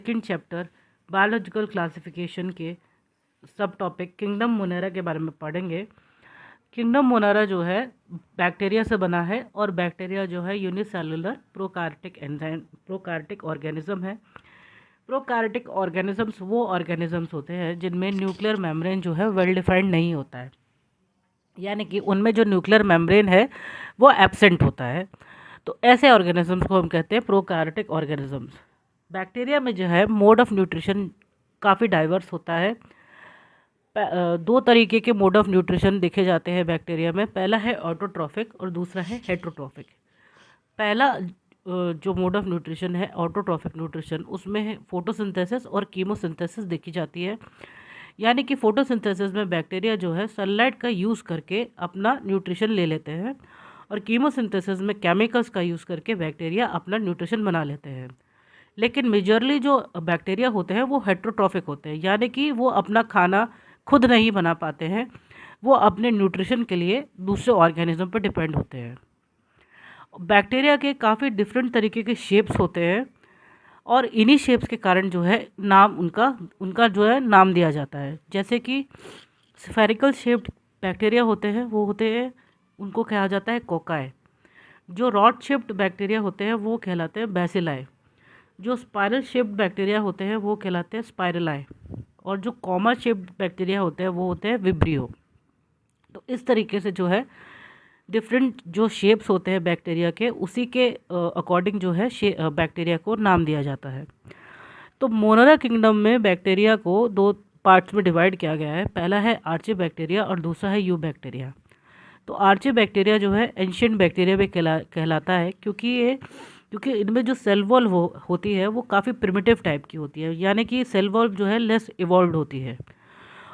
Second chapter biological classification के सब topic kingdom Monera के बारे में पढ़ेंगे। किंगडम मोनेरा जो है बैक्टीरिया से बना है और बैक्टीरिया जो है यूनिसेलुलर प्रोकार्टिक ऑर्गेनिज्म है। प्रोकार्टिक ऑर्गेनिजम्स वो ऑर्गेनिजम्स होते हैं जिनमें न्यूक्लियर मेम्ब्रेन जो है वेल डिफाइंड नहीं होता है, यानी कि उनमें जो न्यूक्लियर मेम्ब्रेन है वो एब्सेंट होता है। तो ऐसे ऑर्गेनिजम्स को हम कहते हैं प्रोकार्टिक ऑर्गेनिजम्स। बैक्टीरिया में जो है मोड ऑफ न्यूट्रिशन काफ़ी डाइवर्स होता है। दो तरीके के मोड ऑफ न्यूट्रिशन देखे जाते हैं बैक्टीरिया में। पहला है ऑटोट्रॉफिक और दूसरा है हेट्रोट्रॉफिक। पहला जो मोड ऑफ न्यूट्रिशन है ऑटोट्रॉफिक न्यूट्रिशन, उसमें है फोटोसिंथेसिस और कीमोसिंथेसिस देखी जाती है। यानी कि फोटोसिंथेसिस में बैक्टीरिया जो है सनलाइट का यूज़ करके अपना न्यूट्रिशन ले लेते हैं और कीमोसिंथेसिस में केमिकल्स का यूज़ करके बैक्टीरिया अपना न्यूट्रिशन बना लेते हैं। लेकिन मेजरली जो बैक्टीरिया होते हैं वो हेट्रोट्रॉफिक होते हैं, यानी कि वो अपना खाना खुद नहीं बना पाते हैं, वो अपने न्यूट्रिशन के लिए दूसरे ऑर्गेनिज्म पर डिपेंड होते हैं। बैक्टीरिया के काफ़ी डिफरेंट तरीके के शेप्स होते हैं और इन्हीं शेप्स के कारण जो है नाम उनका जो है नाम दिया जाता है। जैसे कि स्फेरिकल शेप्ड बैक्टीरिया होते हैं वो होते हैं, उनको कहा जाता है कोकाई। जो रॉड शेप्ड बैक्टीरिया होते हैं वो कहलाते हैं बैसिलाई। जो स्पाइरल शेप्ड बैक्टीरिया होते हैं वो कहलाते हैं स्पाइरलाई। और जो कॉमा शेप्ड बैक्टीरिया होते हैं वो होते हैं विब्रियो। तो इस तरीके से जो है डिफरेंट जो शेप्स होते हैं बैक्टीरिया के, उसी के अकॉर्डिंग जो है बैक्टीरिया को नाम दिया जाता है। तो मोनेरा किंगडम में बैक्टीरिया को दो पार्ट्स में डिवाइड किया गया है। पहला है आर्ची बैक्टीरिया और दूसरा है यू बैक्टीरिया। तो आर्ची बैक्टीरिया जो है एंशिएंट बैक्टीरिया भी कहलाता है, क्योंकि इनमें जो सेल वॉल होती है वो काफ़ी प्रिमिटिव टाइप की होती है, यानी कि सेल वॉल जो है लेस इवॉल्व होती है।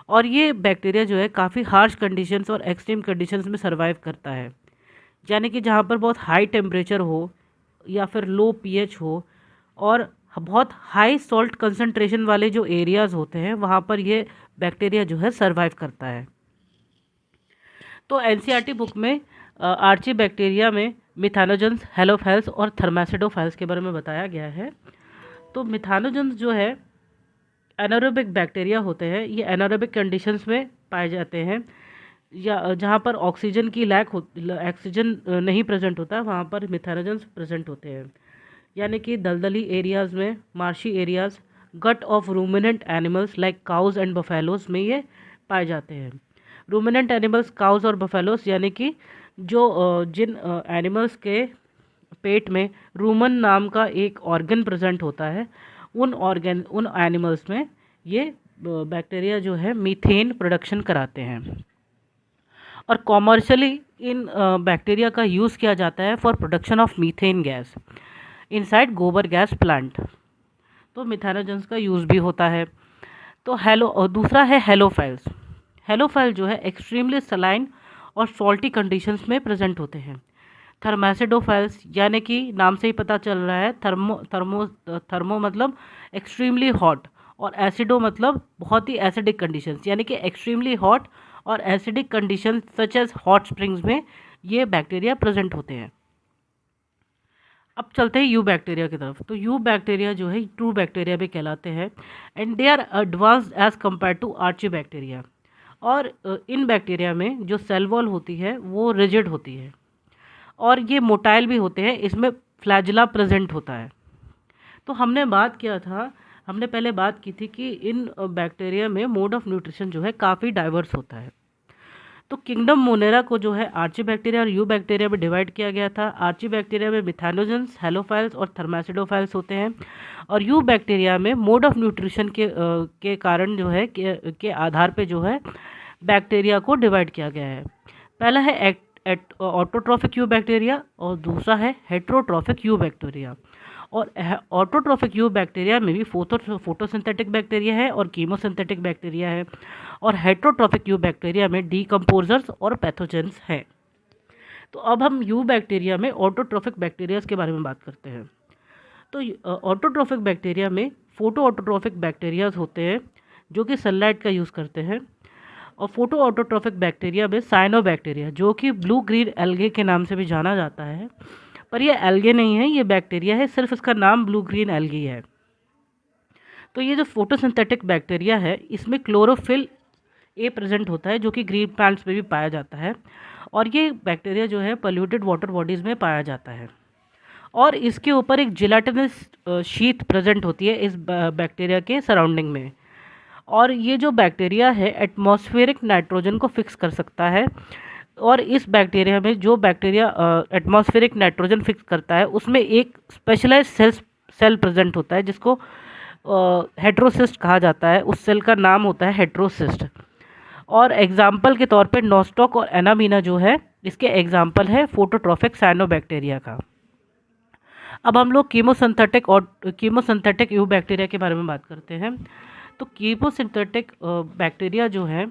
और ये बैक्टीरिया जो है काफ़ी हार्श कंडीशंस और एक्सट्रीम कंडीशंस में सर्वाइव करता है, यानी कि जहाँ पर बहुत हाई टेम्परेचर हो या फिर लो पीएच हो और बहुत हाई सॉल्ट कंसंट्रेशन वाले जो एरियाज़ होते हैं वहाँ पर ये बैक्टीरिया जो है सर्वाइव करता है। तो एनसीईआरटी बुक में आर्ची बैक्टीरिया में मिथानोजेंस, हेलोफाइल्स और थर्मासिडोफाइल्स के बारे में बताया गया है। तो मिथानोजेंस जो है एनारोबिक बैक्टीरिया होते हैं। ये एनारोबिक कंडीशंस में पाए जाते हैं, या जहाँ पर ऑक्सीजन की ऑक्सीजन नहीं प्रेजेंट होता वहाँ पर मिथानोजेंस प्रेजेंट होते हैं। यानी कि दलदली एरियाज़ में, marshy areas, gut of ruminant animals like cows and buffaloes में ये पाए जाते हैं। रूमिनेंट एनिमल्स, काउज और बफेलोस, यानी कि जो जिन एनिमल्स के पेट में रूमन नाम का एक ऑर्गन प्रेजेंट होता है, उन एनिमल्स में ये बैक्टीरिया जो है मीथेन प्रोडक्शन कराते हैं। और कॉमर्शियली इन बैक्टीरिया का यूज़ किया जाता है for production of methane gas inside गोबर गैस प्लांट। तो मिथानोजेंस का यूज़ भी होता है। तो दूसरा है हेलोफाइल्स। हेलोफाइल जो है एक्सट्रीमली सलाइन और सॉल्टी कंडीशंस में प्रेजेंट होते हैं। थर्मासिडोफाइल्स, यानी कि नाम से ही पता चल रहा है, थर्मो मतलब एक्सट्रीमली हॉट और एसिडो मतलब बहुत ही एसिडिक कंडीशंस, यानी कि एक्सट्रीमली हॉट और acidic conditions such as hot springs में ये बैक्टीरिया प्रेजेंट होते हैं। अब चलते हैं यू बैक्टीरिया की तरफ। तो यू बैक्टीरिया जो है ट्रू बैक्टीरिया भी कहलाते हैं and they are advanced as compare to archaebacteria. और इन बैक्टीरिया में जो सेल वॉल होती है वो रिजिड होती है और ये मोटाइल भी होते हैं, इसमें फ्लैजिला प्रेजेंट होता है। तो हमने पहले बात की थी कि इन बैक्टीरिया में मोड ऑफ न्यूट्रिशन जो है काफ़ी डाइवर्स होता है। तो किंगडम मोनेरा को जो है आर्ची बैक्टीरिया और यू बैक्टीरिया में डिवाइड किया गया था। आर्ची बैक्टीरिया में मिथानोजेंस, हेलोफाइल्स और थर्मासिडोफाइल्स होते हैं और यू बैक्टीरिया में मोड ऑफ न्यूट्रिशन के कारण जो है के आधार पे जो है बैक्टीरिया को डिवाइड किया गया है। पहला है ऑटोट्रॉफिक यू बैक्टीरिया और दूसरा है हेट्रोट्रॉफिक यू बैक्टीरिया। और ऑटोट्रॉफिक यू बैक्टीरिया में भी फोटोसिंथेटिक बैक्टीरिया है और कीमोसिंथेटिक बैक्टीरिया है, और हेट्रोट्रॉफिक यू बैक्टीरिया में डीकम्पोजर्स और पैथोजेंस हैं। तो अब हम यू बैक्टीरिया में ऑटोट्रॉफिक बैक्टीरियाज के बारे में बात करते हैं। तो ऑटोट्रॉफिक बैक्टीरिया में फोटो ऑटोट्रॉफिक बैक्टीरियाज होते हैं जो कि सनलाइट का यूज़ करते हैं। और फोटो ऑटोट्रॉफिक बैक्टीरिया में साइनोबैक्टीरिया, जो कि ब्लू ग्रीन एल्गे के नाम से भी जाना जाता है, पर यह एल्गे नहीं है, ये बैक्टीरिया है, सिर्फ इसका नाम ब्लू ग्रीन एल्गी है। तो ये जो फोटोसिंथेटिक बैक्टीरिया है इसमें क्लोरोफिल ए प्रेजेंट होता है, जो कि ग्रीन प्लांट्स में भी पाया जाता है, और ये बैक्टीरिया जो है पोल्यूटेड वाटर बॉडीज़ में पाया जाता है। और इसके ऊपर एक जिलेटिनस शीथ प्रेजेंट होती है इस बैक्टीरिया के सराउंडिंग में। और ये जो बैक्टीरिया है एटमॉस्फेरिक नाइट्रोजन को फिक्स कर सकता है, और इस बैक्टीरिया में जो बैक्टीरिया एटमॉस्फेरिक नाइट्रोजन फिक्स करता है उसमें एक स्पेशलाइज्ड सेल प्रेजेंट होता है जिसको हेट्रोसिस्ट कहा जाता है। उस सेल का नाम होता है हेट्रोसिस्ट। और एग्जाम्पल के तौर पे नोस्टॉक और एनामीना जो है इसके एग्जाम्पल है फोटोट्रॉफिक साइनोबैक्टीरिया का। अब हम लोग कीमोसिंथेटिक यू बैक्टीरिया के बारे में बात करते हैं। तो कीमोसिंथेटिक बैक्टीरिया जो है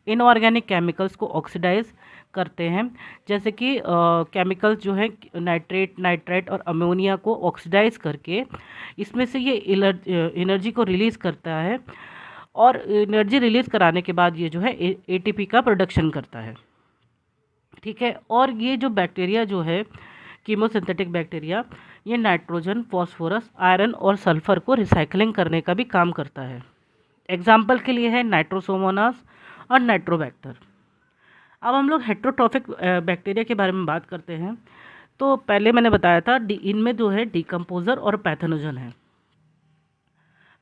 इनऑर्गेनिक केमिकल्स को ऑक्सीडाइज करते हैं, जैसे कि केमिकल्स जो है नाइट्रेट और अमोनिया को ऑक्सीडाइज करके इसमें से ये एनर्जी को रिलीज़ करता है, और एनर्जी रिलीज़ कराने के बाद ये जो है एटीपी का प्रोडक्शन करता है। ठीक है। और ये जो बैक्टीरिया जो है कीमोसिंथेटिक बैक्टीरिया, ये नाइट्रोजन, फॉस्फोरस, आयरन और सल्फर को रिसाइकलिंग करने का भी काम करता है। एग्जाम्पल के लिए है नाइट्रोसोमोनास और नाइट्रोबैक्टर। अब हम लोग हेट्रोट्रॉफिक बैक्टीरिया के बारे में बात करते हैं। तो पहले मैंने बताया था इनमें जो है डिकम्पोजर और पैथोजन है।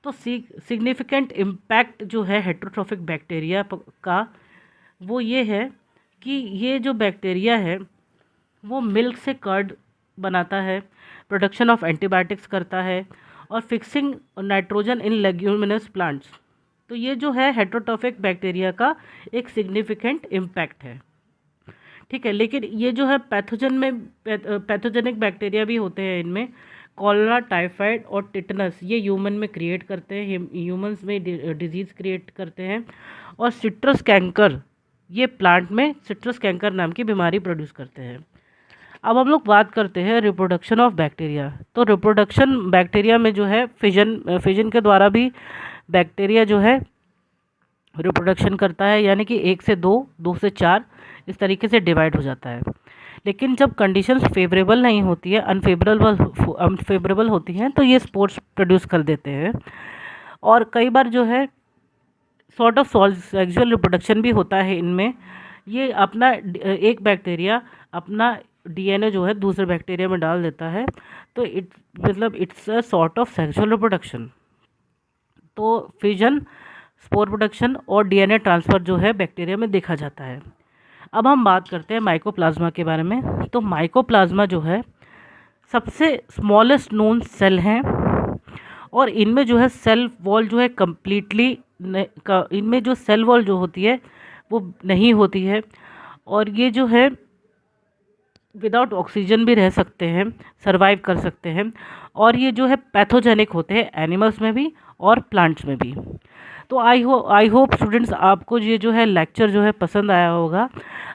तो सिग्निफिकेंट इम्पैक्ट जो है हेट्रोट्रॉफिक बैक्टीरिया का वो ये है कि ये जो बैक्टीरिया है वो मिल्क से कर्ड बनाता है, प्रोडक्शन ऑफ एंटीबायोटिक्स करता है, और fixing nitrogen in leguminous plants. तो ये जो है हेट्रोट्रॉफिक बैक्टीरिया का एक सिग्निफिकेंट इम्पैक्ट है। ठीक है। लेकिन ये जो है पैथोजेनिक बैक्टीरिया भी होते हैं इनमें। कॉलरा, टाइफाइड और टिटनस ये ह्यूमन में क्रिएट करते हैं, ह्यूमंस में डिजीज़ क्रिएट करते हैं। और सिट्रस कैंकर, ये प्लांट में सिट्रस कैंकर नाम की बीमारी प्रोड्यूस करते हैं। अब हम लोग बात करते हैं रिप्रोडक्शन ऑफ बैक्टीरिया। तो रिप्रोडक्शन बैक्टीरिया में जो है फिजन के द्वारा भी बैक्टीरिया जो है रिप्रोडक्शन करता है, यानी कि 1 से 2, 2 से 4 इस तरीके से डिवाइड हो जाता है। लेकिन जब कंडीशंस फेवरेबल नहीं होती है, अनफेवरेबल होती हैं, तो ये स्पोर्स प्रोड्यूस कर देते हैं। और कई बार जो है सॉर्ट ऑफ सेक्सुअल रिप्रोडक्शन भी होता है इनमें। ये अपना एक बैक्टीरिया अपना डीएनए जो है दूसरे बैक्टीरिया में डाल देता है, तो it's a sort of sexual reproduction. तो फिजन, स्पोर प्रोडक्शन और डीएनए ट्रांसफ़र जो है बैक्टीरिया में देखा जाता है। अब हम बात करते हैं माइकोप्लाज्मा के बारे में। तो माइकोप्लाज्मा जो है सबसे स्मॉलेस्ट नोन सेल हैं, और इनमें जो है सेल वॉल जो है कम्प्लीटली इनमें जो सेल वॉल जो होती है वो नहीं होती है, और ये जो है विदाउट ऑक्सीजन भी रह सकते हैं, सरवाइव कर सकते हैं। और ये जो है पैथोजेनिक होते हैं एनिमल्स में भी और प्लांट्स में भी। तो आई होप स्टूडेंट्स आपको ये जो है लेक्चर जो है पसंद आया होगा।